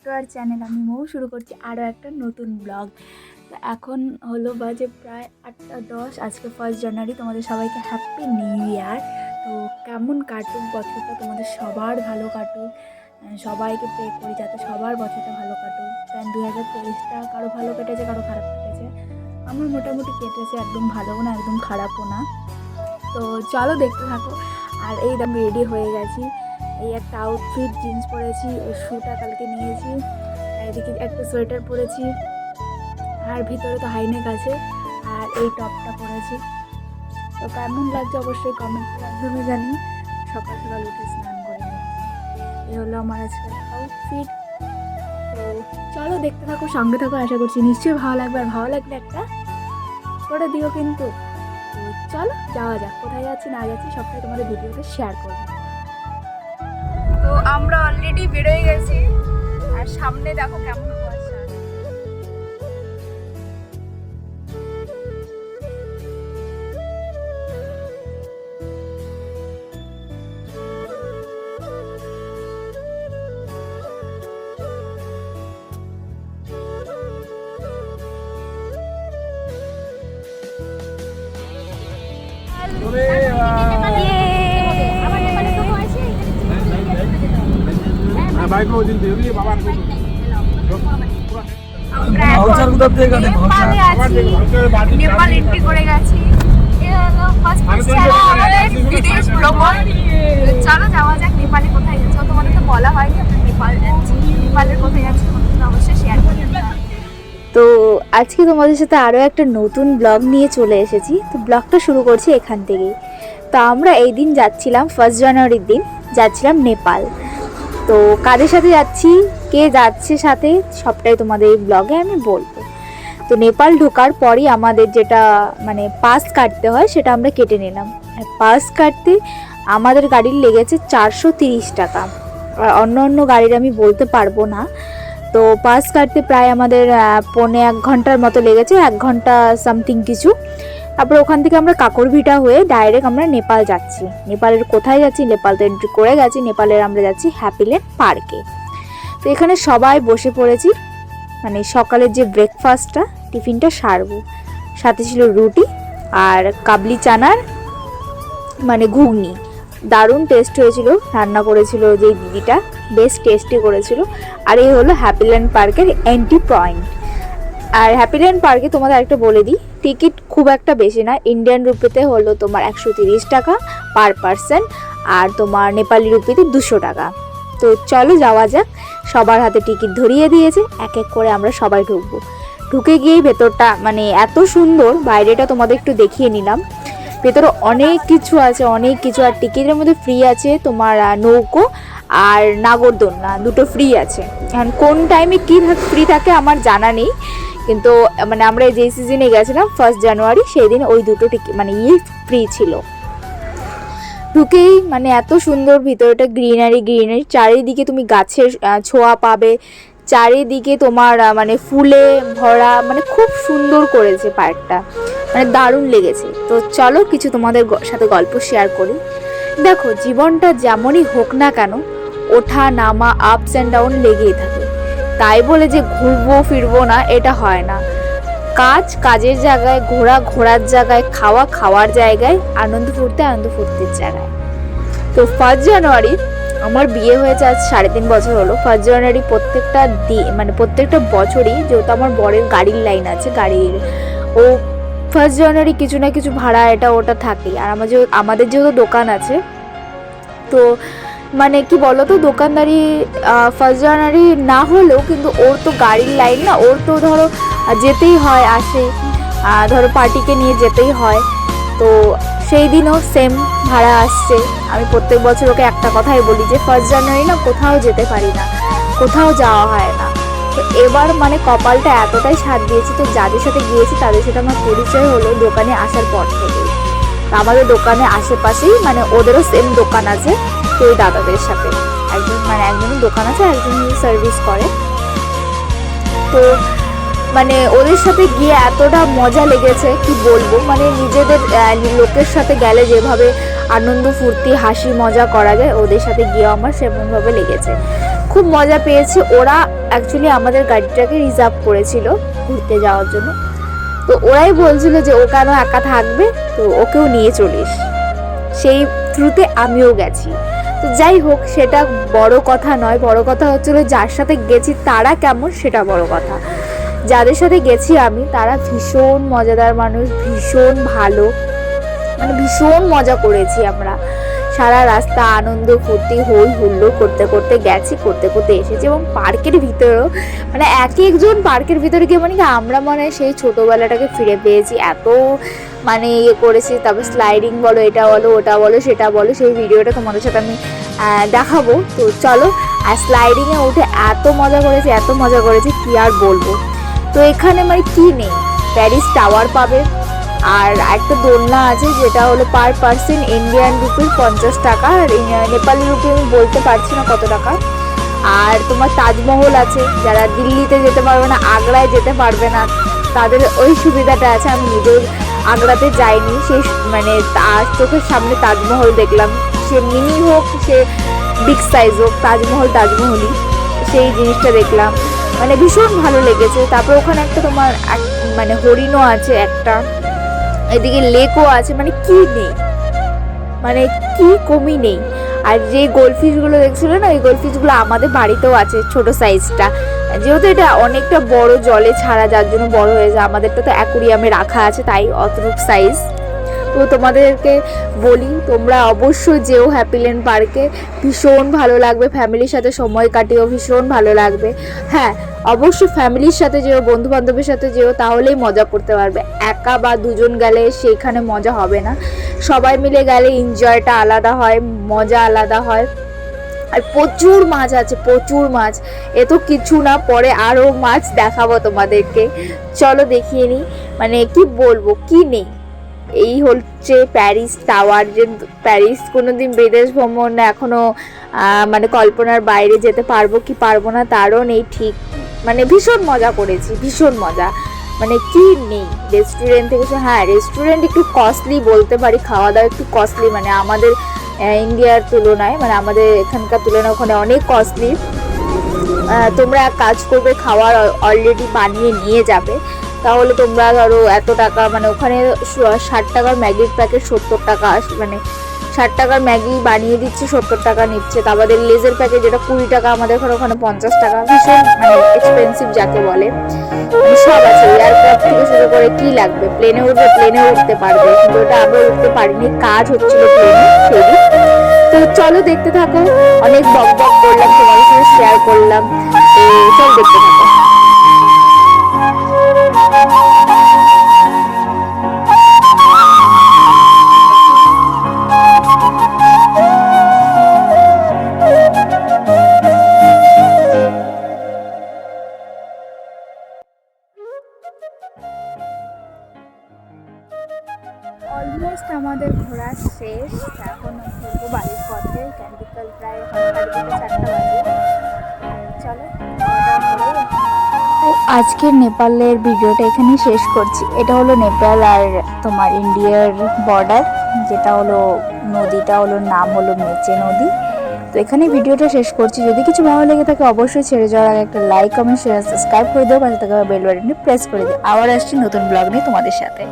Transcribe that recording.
To our channel. আমি মৌ শুরু করছি আরও একটা নতুন ব্লগ। তো এখন হলো বাজে প্রায় 8:10। আজকে 1 জানুয়ারি। তোমাদের সবাইকে হ্যাপি নিউ ইয়ার। তো কেমন কাটুক বছরটা, তোমাদের সবার ভালো কাটুক। সবাইকে প্রে করি যাতে সবার বছরটা ভালো কাটুক। কারণ 2023টা কারো ভালো কেটেছে, কারো খারাপ কেটেছে। আমার মোটামুটি কেটেছে, একদম ভালোও না একদম খারাপও না। তো চলো দেখতে থাকো। আর এই আমি রেডি হয়ে গেছি। এই একটা আউটফিট জিন্স পরেছি, ওই শ্যুটা কালকে নিয়েছি, এদিকে একটা সোয়েটার পরেছি, আর ভিতরে তো হাইনেক আছে, আর এই টপটা পরেছি। তো কেমন লাগছে অবশ্যই কমেন্টের মাধ্যমে জানি। সকাল সকাল উঠে স্নান করে নিয়েছি। এই হলো আমার আজকের আউটফিট। তো চলো দেখতে থাকো, সঙ্গে থাকো। আশা করছি নিশ্চয়ই ভালো লাগবে, আর ভালো লাগলে একটা করে দিও কিন্তু। তো চলো যাওয়া যাক। কোথায় যাচ্ছি না যাচ্ছি সবটাই তোমাদের ভিডিওতে শেয়ার করবো। তো আমরা অলরেডি বেরোয় গেছি, আর সামনে দেখো কেমন কুয়াশা। নেপাল এন্ট্রি করে গেছি। চলো যাওয়া যাক। নেপালে কোথায় যাচ্ছি তোমাদের তো বলা হয়নি, আমরা নেপাল যাচ্ছি। নেপালের কোথায় যাচ্ছি তোমাদের অবশ্যই শেয়ার করতে। তো আজকে তোমাদের সাথে আরও একটা নতুন ব্লগ নিয়ে চলে এসেছি। তো ব্লগটা শুরু করছি এখান থেকেই। তো আমরা এই দিন যাচ্ছিলাম 1 জানুয়ারির দিন যাচ্ছিলাম নেপাল। তো কাদের সাথে যাচ্ছি, কে যাচ্ছে সাথে, সবটাই তোমাদের এই ব্লগে আমি বলবো। তো নেপাল ঢোকার পরই আমাদের যেটা মানে পাস কাটতে হয় সেটা আমরা কেটে নিলাম। আর পাস কাটতে আমাদের গাড়ির লেগেছে 430 টাকা। আর অন্য গাড়ির আমি বলতে পারবো না। তো পাস কাটতে প্রায় আমাদের 1.25 ঘন্টার মতো লেগেছে, 1 ঘন্টা সামথিং কিছু। তারপর ওখান থেকে আমরা কাকরভিটা হয়ে ডাইরেক্ট আমরা নেপাল যাচ্ছি। নেপালের কোথায় যাচ্ছি, নেপাল তো এন্ট্রি করে গেছি। নেপালের আমরা যাচ্ছি হ্যাপিল্যান্ড পার্কে। তো এখানে সবাই বসে পড়েছি, মানে সকালের যে ব্রেকফাস্টটা টিফিনটা সারবো। সাথে ছিল রুটি আর কাবলি চানার মানে ঘুগনি। দারুণ টেস্ট হয়েছিল, রান্না করেছিল যে দিদিটা, বেশ টেস্টি করেছিল। আর এই হলো হ্যাপিল্যান্ড পার্কের এন্ট্রি পয়েন্ট। আর হ্যাপিল্যান্ড পার্কে তোমাদের আরেকটা বলে দিই, টিকিট খুব একটা বেশি না। ইন্ডিয়ান রুপিতে হলো তোমার 130 টাকা পার পারসন, আর তোমার নেপালি রুপিতে 200 টাকা। তো চলো যাওয়া যাক। সবার হাতে টিকিট ধরিয়ে দিয়েছে, এক এক করে আমরা সবাই ঢুকবো। ঢুকে গিয়েই ভেতরটা মানে এত সুন্দর, বাইরেটা তোমাদের একটু দেখিয়ে নিলাম। ভেতরে অনেক কিছু আছে, অনেক কিছু। আর টিকিটের মধ্যে ফ্রি আছে তোমার নৌকো আর নাগরদোলনা, দুটো ফ্রি আছে। এখন কোন টাইমে কী ফ্রি থাকে আমার জানা নেই, কিন্তু মানে আমরা যেই সিজনে গেছিলাম 1 জানুয়ারি সেই দিন ওই দুটো টিকিট মানে ফ্রি ছিল। ঢুকেই মানে এত সুন্দর, ভিতরটা গ্রিনারি, চারিদিকে তুমি গাছের ছোঁয়া পাবে, চারিদিকে তোমার মানে ফুলে ভরা, মানে খুব সুন্দর করেছে পার্কটা, মানে দারুণ লেগেছে। তো চলো কিছু তোমাদের সাথে গল্প শেয়ার করি। দেখো জীবনটা যেমনই হোক না কেন, ওঠা নামা, আপস অ্যান্ড ডাউন লেগেই থাকে। তাই বলে যে ঘুরবো ফিরবো না, এটা হয় না। কাজের জায়গায়, ঘোরার জায়গায়, খাওয়ার জায়গায়, আনন্দ ফুর্তির জায়গায়। তো 1 জানুয়ারি আমার বিয়ে হয়েছে আজ 3.5 বছর হলো। 1 জানুয়ারি প্রত্যেকটা বছরই, যেহেতু আমার বরের গাড়ির লাইন আছে, ও 1 জানুয়ারি কিছু না কিছু ভাড়া এটা ওটা থাকেই। আর আমাদের যেহেতু দোকান আছে, তো মানে কি বলতো, দোকানদারি 1 জানুয়ারি না হলেও কিন্তু ওর তো গাড়ির লাইন না, ওর তো ধরো যেতেই হয়, আসে ধরো পার্টিকে নিয়ে যেতেই হয়। তো সেই দিনও সেম ভাড়া আসছে। আমি প্রত্যেক বছর ওকে একটা কথাই বলি যে 1 জানুয়ারি না কোথাও যেতে পারি না, কোথাও যাওয়া হয় না। তো এবার মানে কপালটা এতটাই সাথ দিয়েছি। তো যাদের সাথে গিয়েছি তাদের সাথে আমার পরিচয় হলো দোকানে আসার পর থেকেই। তো আমাদের দোকানে আশেপাশেই মানে ওদেরও সেম দোকান আছে। তো ওই দাদাদের সাথে একজনের দোকান আছে, একজন সার্ভিস করে। তো মানে ওদের সাথে গিয়ে এতটা মজা লেগেছে কি বলবো। মানে নিজেদের লোকের সাথে গেলে যেভাবে আনন্দ ফুর্তি হাসি মজা করা যায়, ওদের সাথে গিয়েও আমার সেমনভাবে লেগেছে। খুব মজা পেয়েছে। ওরা অ্যাকচুয়ালি আমাদের গাড়িটাকে রিজার্ভ করেছিল ঘুরতে যাওয়ার জন্য, তো ওরাই বলছিল যে ও কেন একা থাকবে, তো ওকেও নিয়ে চলিস। সেই থ্রুতে আমিও গেছি। তো যাই হোক, সেটা বড় কথা নয়, বড় কথা হচ্ছিল যার সাথে গেছি তারা কেমন, সেটা বড় কথা। যাদের সাথে গেছি আমি তারা ভীষণ মজাদার মানুষ, ভীষণ ভালো, মানে ভীষণ মজা করেছি আমরা। সারা রাস্তা আনন্দ ফুর্তি হই হুল্লোড় করতে করতে গেছি, করতে করতে এসেছি। এবং পার্কের ভিতরেও মানে এক একজন পার্কের ভিতরে গিয়ে মানে কি আমরা মনে হয় সেই ছোটোবেলাটাকে ফিরে পেয়েছি, এত মানে ইয়ে করেছি। তারপর স্লাইডিং বলো, এটা বলো, ওটা বলো, সেটা বলো, সেই ভিডিওটা তোমাদের সাথে আমি দেখাবো। তো চলো, আর স্লাইডিংয়ে উঠে এত মজা করেছি, এত মজা করেছি কি আর বলবো। তো এখানে মানে কি নেই, প্যারিস টাওয়ার পাবে, আর একটা দোলনা আছে যেটা হলো পার পার্সন ইন্ডিয়ান রুপির 50 টাকা, আর নেপালি রুপি আমি বলতে পারছি না কত টাকা। আর তোমার তাজমহল আছে, যারা দিল্লিতে যেতে পারবে না, আগ্রায় যেতে পারবে না, তাদের ওই সুবিধাটা আছে। আমি নিজেও আগ্রাতে যাইনি, সেই মানে চোখের সামনে তাজমহল দেখলাম, সে মিনি হোক সে বিগ সাইজ হোক, তাজমহল তাজমহলই, সেই জিনিসটা দেখলাম, মানে ভীষণ ভালো লেগেছে। তারপর ওখানে একটা তোমার মানে হরিণও আছে একটা, এদিকে লেকও আছে, মানে কি নেই, মানে কি কমি নেই। আর যে গোল্ডফিশগুলো দেখছিল না, ওই গোল্ডফিশগুলো আমাদের বাড়িতেও আছে ছোট সাইজটা, যেহেতু এটা অনেকটা বড় জলে ছাড়া, যার জন্য বড় হয়েছে। আমাদেরটা তো অ্যাকুরিয়ামে রাখা আছে, তাই অতটুক সাইজ। তো তোমাদেরকে বলি, তোমরা অবশ্যই যেও হ্যাপিল্যান্ড পার্কে, ভীষণ ভালো লাগবে, ফ্যামিলির সাথে সময় কাটিয়েও ভীষণ ভালো লাগবে। হ্যাঁ, অবশ্যই ফ্যামিলির সাথে যেও, বন্ধু বান্ধবের সাথে যেও, তাহলেই মজা করতে পারবে। একা বা দুজন গেলে সেইখানে মজা হবে না, সবাই মিলে গেলে এনজয়টা আলাদা হয়, মজা আলাদা হয়। আর প্রচুর মাছ আছে, প্রচুর মাছ, এ তো কিছু না, পরে আরও মাছ দেখাবো তোমাদেরকে, চলো দেখিয়ে নিই। মানে কি বলবো, কি নেই, এই হচ্ছে প্যারিস টাওয়ার। যে প্যারিস কোনোদিন বিদেশ ভ্রমণ এখনো মানে কল্পনার বাইরে যেতে পারবো কি পারবো না তারও নেই ঠিক। মানে ভীষণ মজা করেছি, ভীষণ মজা, মানে কি নেই। রেস্টুরেন্ট থেকে, হ্যাঁ রেস্টুরেন্ট একটু কস্টলি বলতে পারি, খাওয়া দাওয়া একটু কস্টলি, মানে আমাদের ইন্ডিয়ার তুলনায়, মানে আমাদের এখানকার তুলনায় ওখানে অনেক কস্টলি। তোমরা এক কাজ করবে, খাওয়ার অলরেডি বানিয়ে নিয়ে যাবে, তাহলে তোমরা ধরো এত টাকা, মানে ওখানে 60 টাকার ম্যাগির প্যাকেট 70 টাকা, মানে 60 টাকার ম্যাগি বানিয়ে দিচ্ছে, 70 টাকা নিচ্ছে। তা আমাদের লেজের প্যাকেট যেটা 20 টাকা, আমাদের ওখানে 50 টাকা, ভীষণ মানে এক্সপেন্সিভ যাকে বলে। সব আছে, এয়ারক্রাফট থেকে শুরু করে কি লাগবে, প্লেনে উঠবে প্লেনে উঠতে পারবে, কিন্তু ওটা আমরা উঠতে পারিনি, কাজ হচ্ছিল প্লেনে সেই। তো চলো দেখতে থাকো, অনেক বক বক করলাম, তোমাদের সাথে শেয়ার করলাম, তো চল দেখতে থাকো। অলমোস্ট আমাদের ঘোরা শেষ, এখন ঘুরবো বাড়ির পথে। ক্যান্ডিকাল প্রায় 4:30 বাজে, চলো। তো আজকের নেপালের ভিডিওটা এখানেই শেষ করছি। এটা হলো নেপাল আর তোমার ইন্ডিয়ার বর্ডার, যেটা হলো নদীটা হলো নাম হলো মেচে নদী। তো এখানে ভিডিওটা শেষ করছি। যদি কিছু ভালো লেগে থাকে অবশ্যই ছেড়ে যাওয়ার আগে একটা লাইক, কমেন্ট, শেয়ার, সাবস্ক্রাইব করে দেবো, পাশে থাকা বেল বাটনটি প্রেস করে দিও। আবার আসছি নতুন ব্লগ নিয়ে তোমাদের সাথে।